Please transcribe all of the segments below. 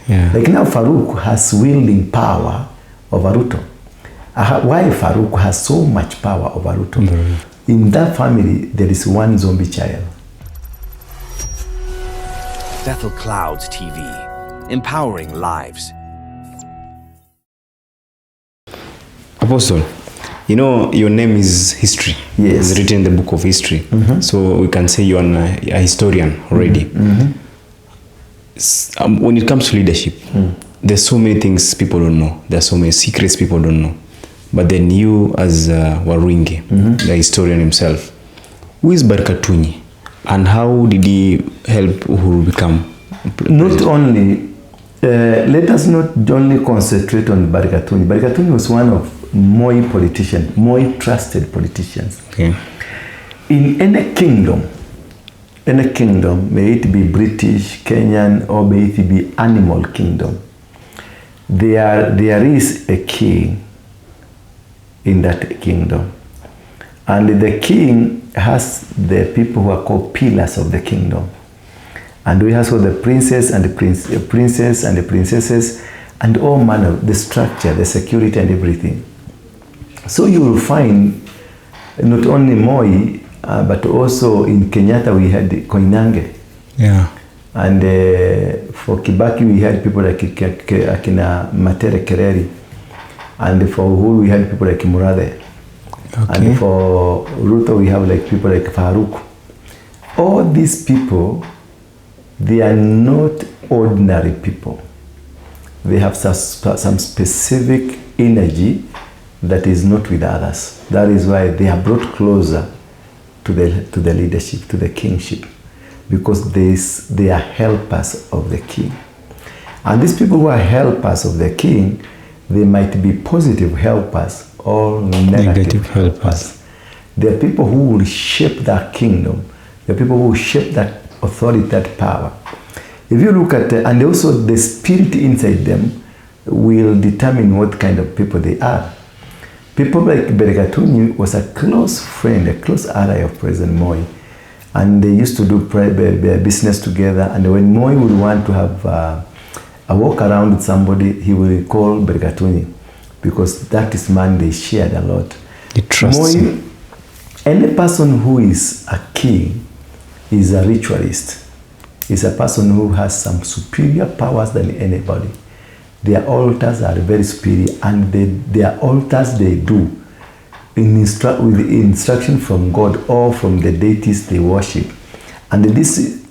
Yeah. Like now Farouk has wielding power over Ruto. Why Farouk has so much power over Ruto? In that family, there is one zombie child. Bethel Clouds TV, empowering lives. Apostle, you know your name is history. Yes. It's written in the book of history. So we can say you're a historian already. When it comes to leadership, there's so many things people don't know. There's so many secrets people don't know. But then you as Waruinge, the historian himself, who is Barngetuni and how did he help Uhuru become president? Not only, let us not only concentrate on Barngetuni. Barngetuni was one of Moi politicians, Moi trusted politicians. Okay. In any kingdom, may it be British, Kenyan, or may it be animal kingdom, there is a king in that kingdom. And the king has the people who are called pillars of the kingdom. And we have the princess and the princess and the princesses and all manner, the structure, the security and everything. So you will find not only Moi, but also in Kenyatta we had Koinange. Yeah. And for Kibaki we had people like Akina Matere Kereri. And for Uhuru we had people like Murathe. Okay. And for Ruto we have like people like Farouk. All these people, they are not ordinary people. They have some specific energy that is not with others. That is why they are brought closer to the leadership, to the kingship, because they are helpers of the king. And these people who are helpers of the king, they might be positive helpers or negative helpers. They are people who will shape that kingdom. They are people who will shape that authority, that power. If you look at, and also the spirit inside them will determine what kind of people they are. People like Barngetuni was a close friend, a close ally of President Moi. And they used to do business together. And when Moi would want to have a walk around with somebody, he will call Barngetuni, because that is man they shared a lot. He trusts him. Any person who is a king is a ritualist. Is a person who has some superior powers than anybody. Their altars are very superior, and their altars they do with instruction from God or from the deities they worship. And these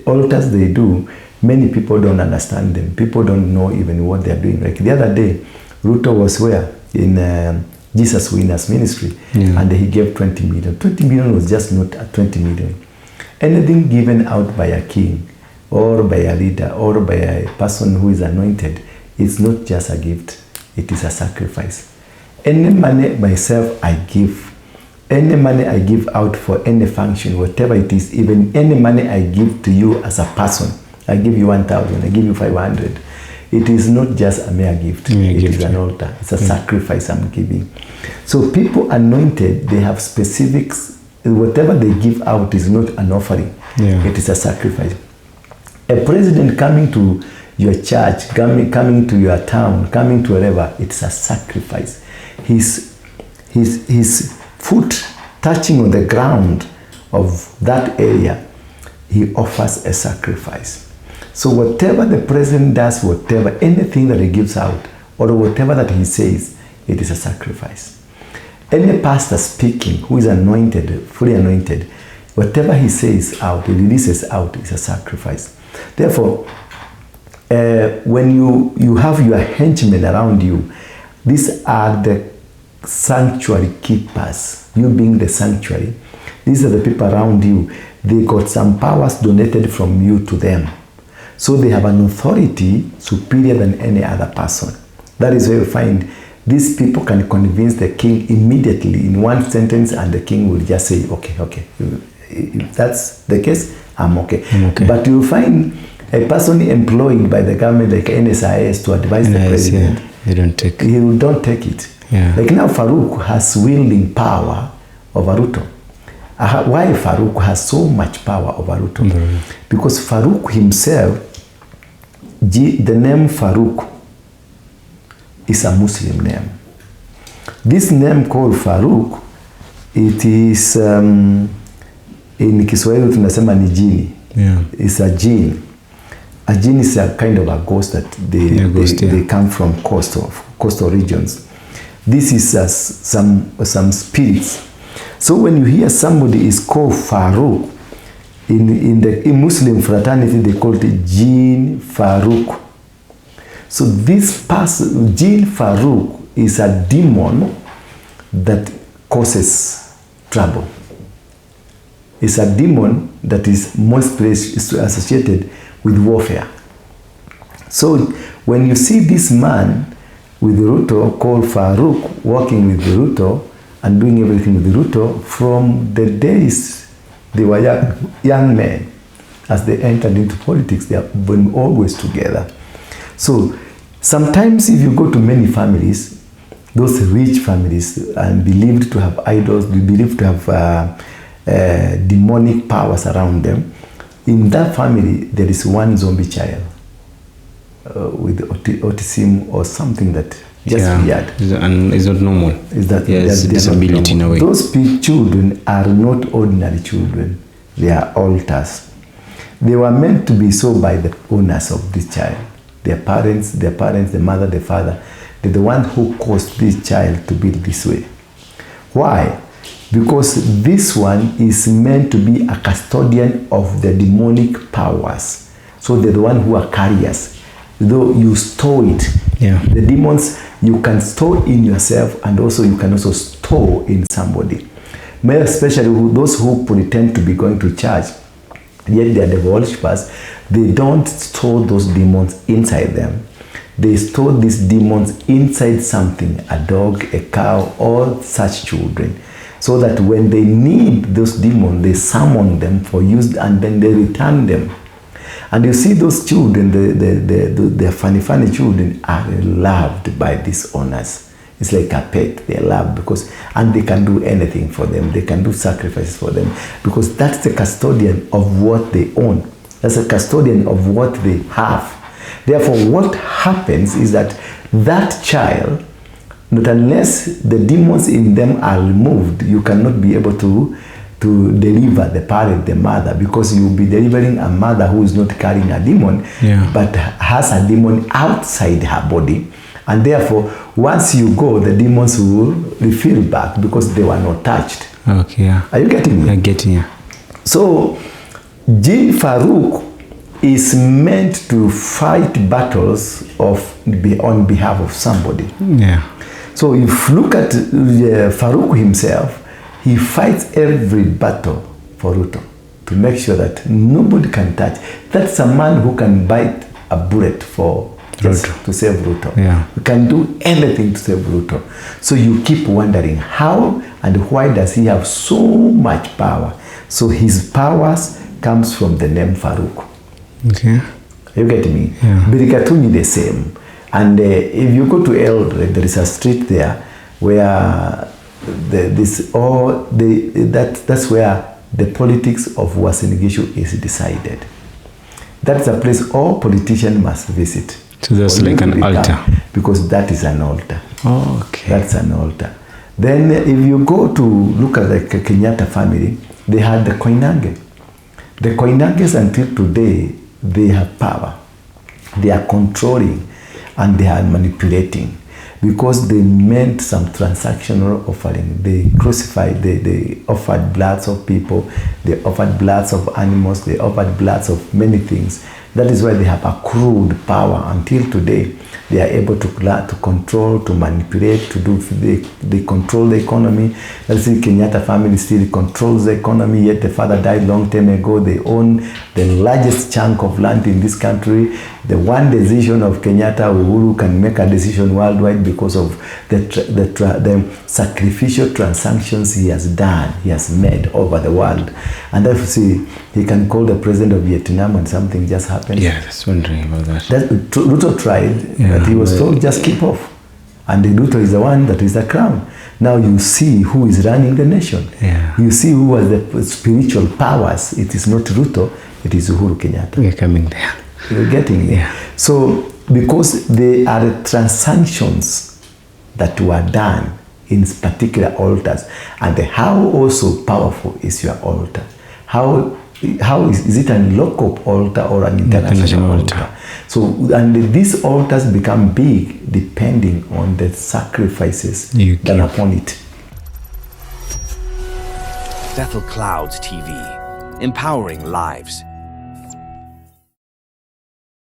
altars they do, many people don't understand them. People don't know even what they're doing. Like the other day, Ruto was where? In Jesus Winner's ministry, and he gave 20 million. 20 million was just not a 20 million. Anything given out by a king or by a leader or by a person who is anointed, it's not just a gift, it is a sacrifice. Any money myself I give, any money I give out for any function, whatever it is, even any money I give to you as a person, I give you 1,000, I give you 500. It is not just a mere gift, it is an altar, it's a sacrifice I'm giving. So people anointed, they have specifics. Whatever they give out is not an offering. It is a sacrifice. A president coming to your church, coming to your town, coming to wherever, it's a sacrifice. His foot touching on the ground of that area, he offers a sacrifice. So whatever the president does, whatever, anything that he gives out, or whatever that he says, it is a sacrifice. Any pastor speaking who is anointed, fully anointed, whatever he says out, he releases out, is a sacrifice. Therefore, when you have your henchmen around you, these are the sanctuary keepers. You being the sanctuary, these are the people around you. They got some powers donated from you to them. So they have an authority superior than any other person. That is where you find these people can convince the king immediately in one sentence, and the king will just say, okay. If that's the case, I'm okay. But you'll find a person employed by the government like NSIS to advise the president. They don't take. He don't take it. Like now Farouk has wielding power over Ruto. Why Farouk has so much power over Ruto? Because Farouk himself the name Farouk is a Muslim name. This name called Farouk, it is in Kiswahili tunasema ni jini. Yeah. It's a jinn. A jinn is a kind of a ghost that they come from coastal regions. This is some spirits. So when you hear somebody is called Farouk, in the Muslim fraternity they call it Jinn Farouk. So this person, Jinn Farouk, is a demon that causes trouble. It's a demon that is mostly associated with warfare. So when you see this man with Ruto called Farouk working with Ruto and doing everything with Ruto from the days they were young men, as they entered into politics, they have been always together. So sometimes if you go to many families, those rich families and believed to have idols, believed to have demonic powers around them, in that family there is one zombie child with autism or something that just weird. And it's not normal. Is that disability in a way. Those children are not ordinary children. They are altars. They were meant to be so by the owners of this child. Their parents, the mother, the father. They're the one who caused this child to be this way. Why? Because this one is meant to be a custodian of the demonic powers. So they're the one who are carriers. Though you store it. Yeah. The demons you can store in yourself, and also you can also store in somebody. Especially those who pretend to be going to church, yet they are devil worshippers, they don't store those demons inside them. They store these demons inside something, a dog, a cow, or such children. So that when they need those demons, they summon them for use and then they return them. And you see those children, the funny children are loved by these owners. It's like a pet. They're loved because, and they can do anything for them. They can do sacrifices for them because that's the custodian of what they own. That's a custodian of what they have. Therefore, what happens is that that child, not unless the demons in them are removed, you cannot be able to deliver the parent, the mother, because you'll be delivering a mother who is not carrying a demon, but has a demon outside her body. And therefore, once you go, the demons will refill back because they were not touched. Okay, yeah. Are you getting me? I'm getting you. So, Jinn Farouk is meant to fight battles on behalf of somebody. Yeah. So if you look at Farouk himself, he fights every battle for Ruto to make sure that nobody can touch. That's a man who can bite a bullet for Ruto. To save Ruto. Yeah. You can do anything to save Ruto. So you keep wondering how and why does he have so much power? So his powers comes from the name Farouk. Okay. You get me? Yeah. Birikatuni the same. And if you go to Eldoret, there is a street there where that's where the politics of Uasin Gishu is decided. That's a place all politicians must visit. So that's like an altar. Because that is an altar. Oh, okay. That's an altar. Then if you go to look at the Kenyatta family, they had the Koinange. The Koinanges until today, they have power. They are controlling and they are manipulating because they meant some transactional offering. They crucified, they offered bloods of people, they offered bloods of animals, they offered bloods of many things. That is why they have accrued power until today. They are able to control, to manipulate, to do. They control the economy. Let's see, Kenyatta family still controls the economy. Yet the father died long time ago. They own the largest chunk of land in this country. The one decision of Kenyatta, Uhuru can make a decision worldwide because of the sacrificial transactions he has done, he has made over the world. And therefore, see, he can call the president of Vietnam when something just happened. Yeah, that's wondering about that. Ruto tried, but he was told just keep off. And Ruto is the one that is the crown. Now you see who is running the nation. Yeah. You see who has the spiritual powers. It is not Ruto, it is Uhuru Kenyatta. We are coming there. You're getting it? So, because there are transactions that were done in particular altars, and how also powerful is your altar? How is it a local altar or an international altar? So, and these altars become big depending on the sacrifices done upon it. Bethel Clouds TV, empowering lives.